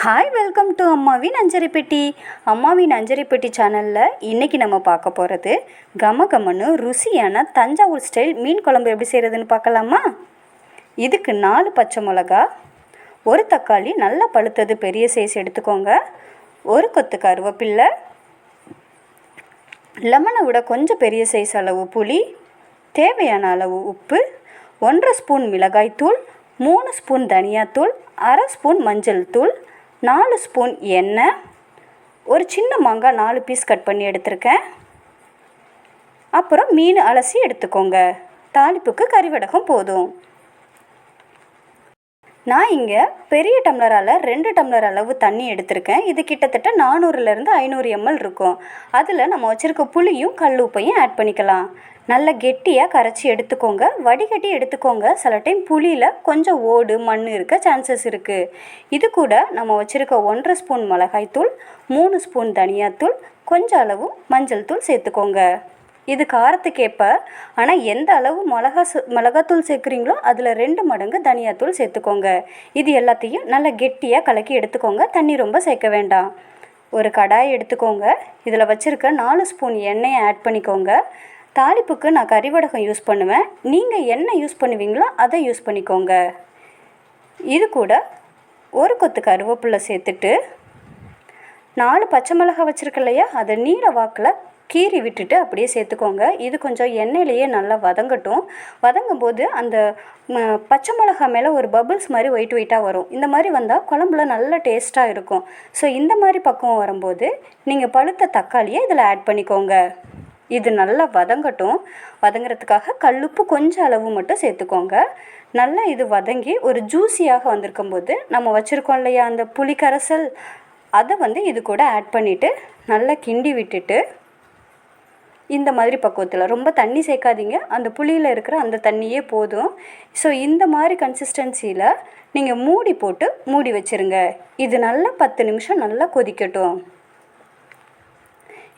Hi, welcome to அம்மாவின் அஞ்சரை பெட்டி. அம்மாவின் அஞ்சரை பெட்டி சேனலில் இன்றைக்கி நம்ம பார்க்க போகிறது கமகமன்னு ருசியான தஞ்சாவூர் ஸ்டைல் மீன் குழம்பு எப்படி செய்கிறதுன்னு பார்க்கலாமா? இதுக்கு 4 பச்சை மிளகா, ஒரு தக்காளி நல்லா பழுத்தது பெரிய சைஸ் எடுத்துக்கோங்க, ஒரு கொத்து கருவேப்பில்லை, லெமனை விட கொஞ்சம் பெரிய சைஸ் அளவு புளி, தேவையான அளவு உப்பு, 1.5 ஸ்பூன் மிளகாய்த்தூள், 3 ஸ்பூன் தனியாத்தூள், 1/2 ஸ்பூன் மஞ்சள் தூள், 4 ஸ்பூன் எண்ணெய், ஒரு சின்ன மாங்காய் 4 பீஸ் கட் பண்ணி எடுத்திருக்கேன். அப்புறம் மீன் அலசி எடுத்துக்கோங்க. தாளிப்புக்கு கறிவடகம் போதும். நான் இங்கே பெரிய டம்ளரால் 2 டம்ளர் அளவு தண்ணி எடுத்திருக்கேன். இது கிட்டத்தட்ட 400லேருந்து 500 ml இருக்கும். அதில் நம்ம வச்சுருக்க புளியும் கல் உப்பையும் ஆட் பண்ணிக்கலாம். நல்லா கெட்டியாக கரைச்சி எடுத்துக்கோங்க. வடிகட்டி எடுத்துக்கோங்க. சில டைம் புளியில் கொஞ்சம் ஓடு மண் இருக்க சான்சஸ் இருக்குது. இது கூட நம்ம வச்சுருக்க 1.5 ஸ்பூன் மிளகாய்த்தூள், 3 ஸ்பூன் தனியாத்தூள், கொஞ்சம் அளவு மஞ்சள் தூள் சேர்த்துக்கோங்க. இது காரத்துக்கேற்ப. ஆனால் எந்த அளவு மிளகாத்தூள் சேர்க்குறீங்களோ அதில் 2 மடங்கு தனியாத்தூள் சேர்த்துக்கோங்க. இது எல்லாத்தையும் நல்லா கெட்டியாக கலக்கி எடுத்துக்கோங்க. தண்ணி ரொம்ப சேர்க்க வேண்டாம். ஒரு கடாய் எடுத்துக்கோங்க. இதில் வச்சுருக்க 4 ஸ்பூன் எண்ணெயை ஆட் பண்ணிக்கோங்க. தாளிப்புக்கு நான் கறிவடகம் யூஸ் பண்ணுவேன். நீங்கள் என்ன யூஸ் பண்ணுவீங்களோ அதை யூஸ் பண்ணிக்கோங்க. இது கூட ஒரு கொத்து கருவேப்பிலை சேர்த்துட்டு 4 பச்சை மிளகாய் வச்சுருக்க இல்லையா, அதை நீல வாக்கில் கீறி விட்டுட்டு அப்படியே சேர்த்துக்கோங்க. இது கொஞ்சம் எண்ணெயிலேயே நல்லா வதங்கட்டும். வதங்கும் போது அந்த பச்சை மிளகாய் மேலே ஒரு பபிள்ஸ் மாதிரி ஒயிட்டாக வரும். இந்த மாதிரி வந்தால் குழம்புல நல்ல டேஸ்ட்டாக இருக்கும். ஸோ இந்த மாதிரி பக்குவம் வரும்போது நீங்கள் பழுத்த தக்காளியை இதில் ஆட் பண்ணிக்கோங்க. இது நல்லா வதங்கட்டும். வதங்கிறதுக்காக கல்லுப்பு கொஞ்சம் அளவு மட்டும் சேர்த்துக்கோங்க. நல்லா இது வதங்கி ஒரு ஜூஸியாக வந்திருக்கும்போது நம்ம வச்சுருக்கோம் இல்லையா அந்த புளி கரைசல், அதை இது கூட ஆட் பண்ணிவிட்டு நல்லா கிண்டி விட்டுட்டு இந்த மாதிரி பக்குவத்தில் ரொம்ப தண்ணி சேர்க்காதீங்க. அந்த புளியில் இருக்கிற அந்த தண்ணியே போதும். ஸோ இந்த மாதிரி கன்சிஸ்டன்சியில் நீங்கள் மூடி போட்டு மூடி வச்சுருங்க. இது நல்லா 10 நிமிஷம் நல்லா கொதிக்கட்டும்.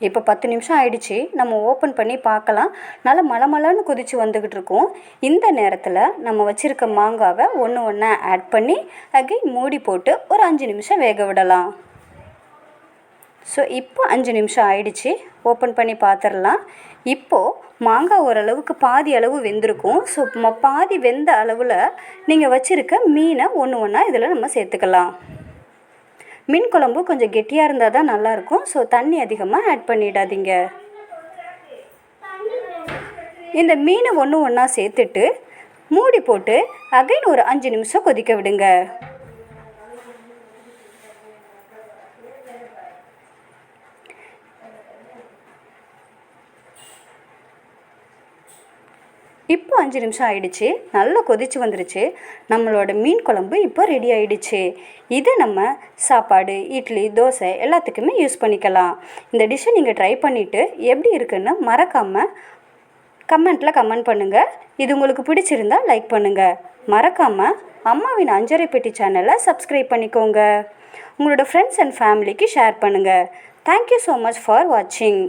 இப்போ 10 நிமிஷம் ஆயிடுச்சு. நம்ம ஓப்பன் பண்ணி பார்க்கலாம். நல்லா மலமலன்னு கொதித்து வந்துக்கிட்டு இருக்கும். இந்த நேரத்தில் நம்ம வச்சுருக்க மாங்காவை ஒன்று ஒன்றா ஆட் பண்ணி அகைன் மூடி போட்டு ஒரு 5 நிமிஷம் வேக விடலாம். ஸோ இப்போ 5 நிமிஷம் ஆயிடுச்சு. ஓப்பன் பண்ணி பார்த்துடலாம். இப்போது மாங்காய் ஓரளவுக்கு பாதி அளவு வெந்திருக்கும். ஸோ பாதி வெந்த அளவில் நீங்கள் வச்சுருக்க மீனை ஒன்று ஒன்றா இதில் நம்ம சேர்த்துக்கலாம். மீன் குழம்பு கொஞ்சம் கெட்டியாக இருந்தால் தான் நல்லாயிருக்கும். ஸோ தண்ணி அதிகமாக ஆட் பண்ணிடாதீங்க. இந்த மீனை ஒன்று ஒன்றா சேர்த்துட்டு மூடி போட்டு அகைன் ஒரு 5 நிமிஷம் கொதிக்க விடுங்க. இப்போ 5 நிமிஷம் ஆயிடுச்சு. நல்லா கொதிச்சு வந்துருச்சு. நம்மளோட மீன் குழம்பு இப்போ ரெடி ஆகிடுச்சு. இதை நம்ம சாப்பாடு, இட்லி, தோசை எல்லாத்துக்குமே யூஸ் பண்ணிக்கலாம். இந்த டிஷ்ஷை நீங்கள் ட்ரை பண்ணிவிட்டு எப்படி இருக்குன்னு மறக்காமல் கமெண்ட்டில் கமெண்ட் பண்ணுங்கள். இது உங்களுக்கு பிடிச்சிருந்தால் லைக் பண்ணுங்கள். மறக்காமல் அம்மாவின் அஞ்சரை பெட்டி சேனலை சப்ஸ்கிரைப் பண்ணிக்கோங்க. உங்களோட ஃப்ரெண்ட்ஸ் அண்ட் ஃபேமிலிக்கு ஷேர் பண்ணுங்கள். தேங்க்யூ ஸோ மச் ஃபார் வாட்சிங்.